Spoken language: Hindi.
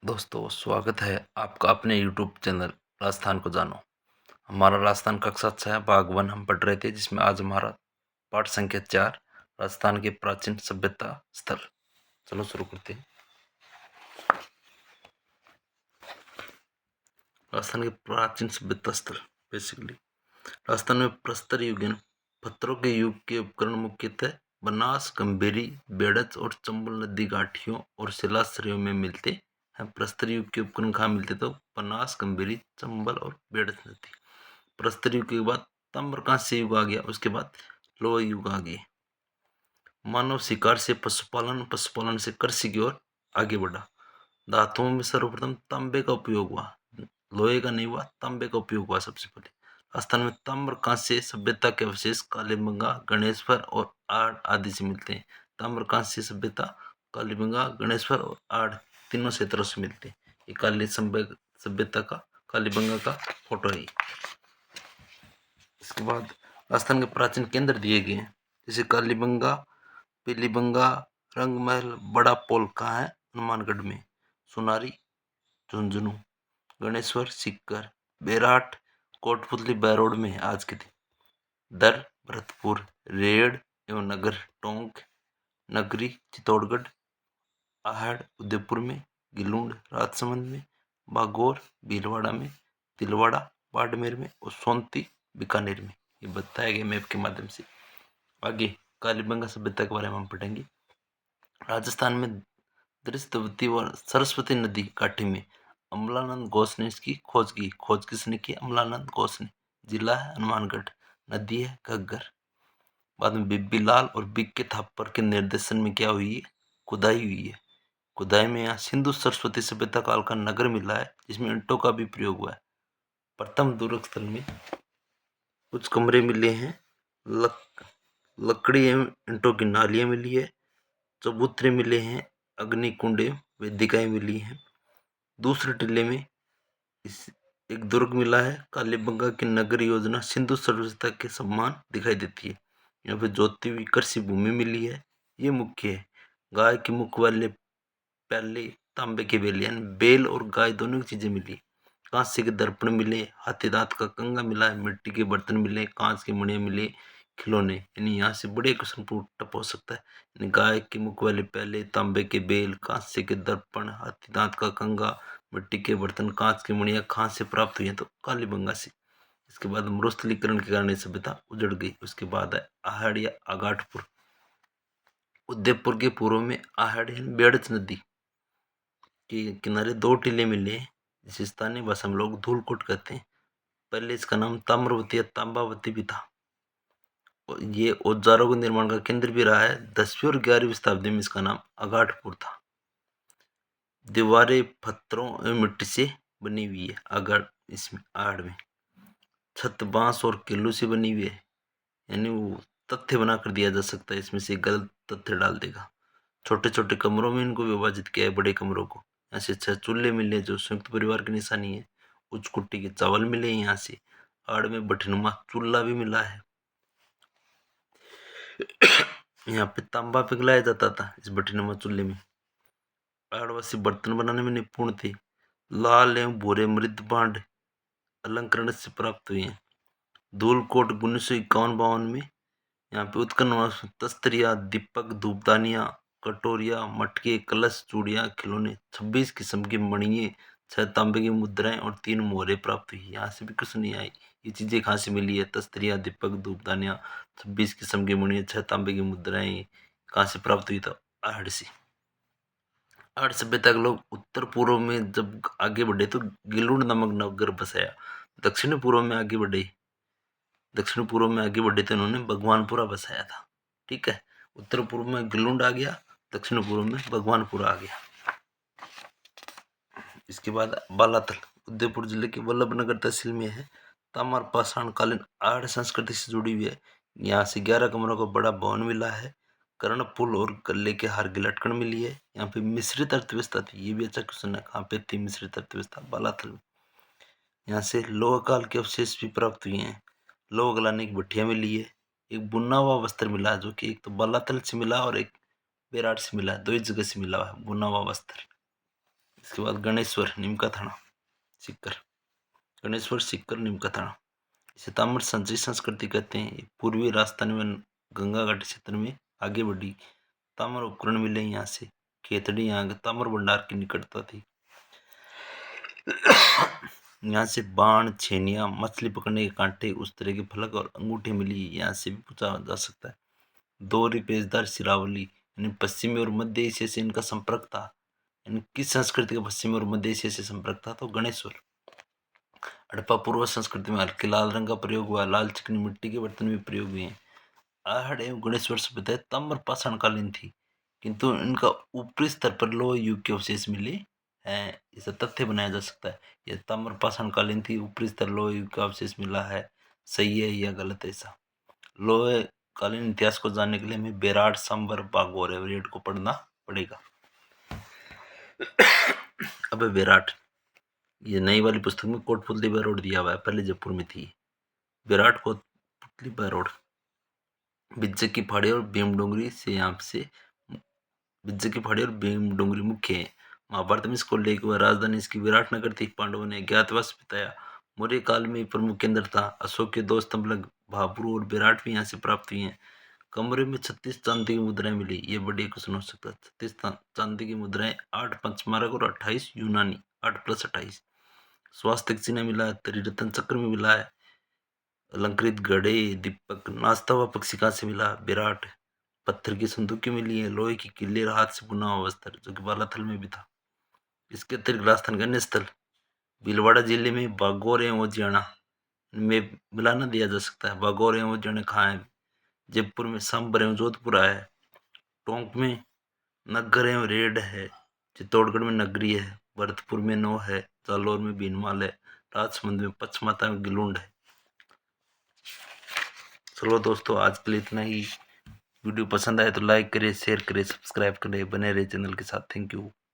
दोस्तों स्वागत है आपका अपने यूट्यूब चैनल राजस्थान को जानो। हमारा राजस्थान कक्षा 6 भाग 1 हम पढ़ रहे थे, जिसमें आज हमारा पाठ संख्या 4 राजस्थान के प्राचीन सभ्यता स्थल। चलो शुरू करते हैं। राजस्थान के प्राचीन सभ्यता स्थल। बेसिकली राजस्थान में प्रस्तर युग यानी पत्थरों के युग के उपकरण मुख्यतः बनास, गंभीरी, बेड़च और चंबल नदी घाटियों और शिलाश्रयों में मिलते हैं। प्रस्तर युग के उपकरण कहाँ मिलते? तो बनास, गंभीरी, चंबल और बेड़च नदी। प्रस्तर युग के बाद ताम्रकांस्य युग आ गया, उसके बाद लोह युग आ गए। मानव शिकार से पशुपालन, पशुपालन से कृषि की ओर आगे बढ़ा। धातुओं में सर्वप्रथम तांबे का उपयोग हुआ, लोहे का नहीं हुआ, तांबे का उपयोग हुआ सबसे पहले। राजस्थान में ताम्र कांस्य सभ्यता के अवशेष कालीबंगा, गणेश्वर और आड़ आदि से मिलते हैं। ताम्र कांस्य सभ्यता कालीबंगा, गणेश्वर और आड़ तीनों क्षेत्रों से मिलते हैं। ये काली सभ्यता का कालीबंगा का फोटो है। इसके बाद राजस्थान के प्राचीन केंद्र दिए गए हैं, जैसे कालीबंगा, पीलीबंगा, रंगमहल, बड़ा पोल कहाँ है? हनुमानगढ़ में। सोनारी, झुंझुनू। गणेश्वर, सीकर, बेराट, कोटपुतली बैरोड में है आज के दिन। दर, भरतपुर, रेड़ एवं नगर, टोंक, नगरी, चित्तौड़गढ़, आहड़, उदयपुर में, गिलूंड, राजसमंद में, बागौर, भीलवाड़ा में, तिलवाड़ा, बाड़मेर में और सोनती, बीकानेर में। ये बताया गया मैप के माध्यम से। आगे कालीबंगा सभ्यता के बारे में हम पढ़ेंगे। राजस्थान में दृष्टवती व सरस्वती नदी घाटी में अमलानंद घोष ने इसकी खोज की। खोज किसने की? अमलानंद घोष ने। जिला है हनुमानगढ़, नदी है घग्गर। बाद में बीबी लाल और बीके थापर के निर्देशन में क्या हुई है? खुदाई हुई है। खुदाई में यहाँ सिंधु सरस्वती सभ्यता काल का नगर मिला है, जिसमें ईंटों का भी प्रयोग हुआ है। प्रथम दुर्ग स्थल में कुछ कमरे मिले हैं, लकड़ी एवं ईंटों की नालियां मिली है, चबूतरे मिले हैं, अग्नि कुंड वेदिकाएं मिली हैं। दूसरे टिल्ले में इस एक दुर्ग मिला है। कालीबंगा की नगर योजना सिंधु सभ्यता के समान दिखाई देती है। यहाँ पे जोती हुई कृषि भूमि मिली है, ये मुख्य है। गाय के मुख वाले प्याले, तांबे के बेल यानी बेल और गाय दोनों की चीजें मिली। कांस्य के दर्पण मिले, हाथी दांत का कंगा मिला है, मिट्टी के बर्तन मिले, कांच के मणियां मिले, खिलौने। यानी यहाँ से बड़े क्वेश्चन टप हो सकता है। यानी गाय के मुख वाले प्याले, तांबे के बेल, कांस्य के दर्पण, हाथी दांत का कंगा, मिट्टी के बर्तन, कांच की मणियां कहाँ से प्राप्त हुई है? तो कालीबंगा से। इसके बाद मरुस्थलीकरण के कारण सभ्यता उजड़ गई। उसके बाद है आहड़ या आगाठपुर। उदयपुर के पूर्व में आहड़ बेड़च नदी के किनारे दो टीले मिले, जिसे स्थानीय भाषा में लोग धूलकोट कहते हैं। पहले इसका नाम ताम्रवती या तांबावती भी था। ये औजारों के निर्माण का केंद्र भी रहा है। 10वीं और 11वीं शताब्दी में इसका नाम अगाठपुर था। दीवारें पत्थरों एवं मिट्टी से बनी हुई है अगाड़ इसमें आहड़ में। छत बांस और किल्लू से बनी हुई है, यानी वो तथ्य बना कर दिया जा सकता है, इसमें से गलत तथ्य डाल देगा। छोटे छोटे कमरों में इनको विभाजित किया है, बड़े कमरों को। ऐसे 6 चूल्हे मिले जो संयुक्त परिवार की निशानी है। उच्च कुट्टी के चावल मिले यहाँ से। आड़ में बठनुमा चूल्हा भी मिला है। यहाँ पे तांबा पिघलाया जाता था इस बठनुमा चूल्हे में। आदिवासी बर्तन बनाने में निपुण थे। लाल एवं भूरे मृद भांड अलंकरण से प्राप्त हुए हैं। धूलकोट 1951-52 में यहाँ पे उत्खनन हुआ। तस्तरिया, दीपक, धूपदानियां, कटोरिया, मटके, कलश, चूड़ियां, खिलौने, 26 किस्म की मणिये, 6 तांबे की मुद्राएं और 3 मोहरें प्राप्त हुई। यहाँ से भी कुछ नहीं आई। ये चीजें कहाँ से मिली है? तस्तरिया, दीपक, धूपदानियां, 26 किस्म की मणिये, 6 तांबे की मुद्राएं कहाँ से प्राप्त हुई? तो आहड़ से। आहड़ सभ्यता के लोग उत्तर पूर्व में जब आगे बढ़े तो गिलूंड नामक नगर बसाया। दक्षिण पूर्व में आगे बढ़े तो इन्होंने भगवानपुरा बसाया था। ठीक है, उत्तर पूर्व में गिलूंड आ गया, दक्षिण पूर्व में भगवानपुरा आ गया। इसके बाद बालातल उदयपुर जिले के वल्लभनगर तहसील में है। ताम्र पाषाण कालीन आहड़ संस्कृति से जुड़ी हुई है। यहाँ से 11 कमरों का बड़ा भवन मिला है। कर्णफूल और गले के हार की लटकन मिली है। यहाँ पे मिश्रित अर्थव्यवस्था थी। ये भी अच्छा क्वेश्चन है, कहाँ पे थी मिश्रित अर्थव्यवस्था? बालातल में। यहाँ से लोह काल के अवशेष भी प्राप्त हुए हैं। लोह गलाने की भट्टियां मिली है। एक बुना हुआ वस्त्र मिला, जो कि एक तो बालातल से मिला और एक बेराट से मिला, दो ही जगह से मिला हुआ है बुना हुआ वस्त्र। इसके बाद गणेश्वर निमका थाना सीकर, गणेश्वर सीकर निमका थाना, इसे ताम्र संचयी संस्कृति कहते हैं। ये पूर्वी राजस्थान में गंगा घाटी क्षेत्र में आगे बढ़ी। ताम्र उपकरण मिले यहाँ से। खेतड़ी यहाँ के ताम्र भंडार की निकटता थी। यहाँ से बाण, छेनिया, मछली पकड़ने के कांटे, उस तरह के फलक और अंगूठे मिली। यहाँ से भी पूछा जा सकता है। दोहरी पेचदार सिरावली, यानी पश्चिमी और मध्य एशिया से इनका संपर्क था। यानी किस संस्कृति का पश्चिमी और मध्य एशिया से संपर्क था? तो गणेश्वर। हड़प्पा पूर्व संस्कृति में हल्के लाल रंग का प्रयोग हुआ। लाल चिकनी मिट्टी के बर्तन भी प्रयोग हुए हैं। आहड़ एवं गणेश्वर सभ्यताएं ताम्र पाषाणकालीन थी, किंतु इनका ऊपरी स्तर पर लोह युग के अवशेष मिले हैं। इसे तथ्य बनाया जा सकता है। यह ताम्र पाषाणकालीन थी, ऊपरी स्तर लोह युग का अवशेष मिला है। सही है या गलत है? ऐसा लोह कालीन इतिहास को जानने के लिए हमें बेराट, सांबर, बागोर एवरेट को पढ़ना पड़ेगा। अब विराट, ये नई वाली पुस्तक में कोटपुतली बाय रोड दिया हुआ है, पहले जयपुर में थी। विराट कोटपुतली बाय रोड बिज्जू की पहाड़ी और भीमडोंगरी से, यहाँ से बिज्जू की पहाड़ी और भीमडोंगरी मुख्य है। महाभारत में इसको लेकर वह राजधानी इसकी विराटनगर थी। पांडवों ने अज्ञातवास बिताया। मौर्य काल में प्रमुख केंद्र था। अशोक के 2 स्तंभ लग भाबरू और विराट भी यहाँ से प्राप्त हुई हैं। कमरे में 36 चांदी की मुद्राएं मिली। ये बड़ी क्वेश्चन हो सकता है। 36 चांदी की मुद्राएं, 8 पंचमारक और 28 यूनानी, 8 + 28। स्वास्तिक चिन्ह मिला है। त्रिरत्न चक्र में मिला है। अलंकृत घड़े, दीपक, नाचता हुआ पक्षी कहाँ से मिला? विराट। पत्थर की संदूकें मिली है। लोहे की किले और हाथ से बुना हुआ वस्त्र, जो कि बालाथल में भी था। इसके अतिरिक्त राजस्थान के अन्य स्थल भीलवाड़ा जिले में बागौर एवं उजियाना में मिलाना दिया जा सकता है। बागौर एवं उजियाना कहाँ है? जयपुर में। सांबर एवं जोधपुर है। टोंक में नगर एवं रेड है। चित्तौड़गढ़ में नगरी है। भरतपुर में नौ है। जालौर में भीनमाल है। राजसमंद में पचमाता में गिलुंड है। चलो दोस्तों, आज के लिए इतना ही। वीडियो पसंद आए तो लाइक करें, शेयर करें, सब्सक्राइब करें, बने रहे चैनल के साथ। Thank you.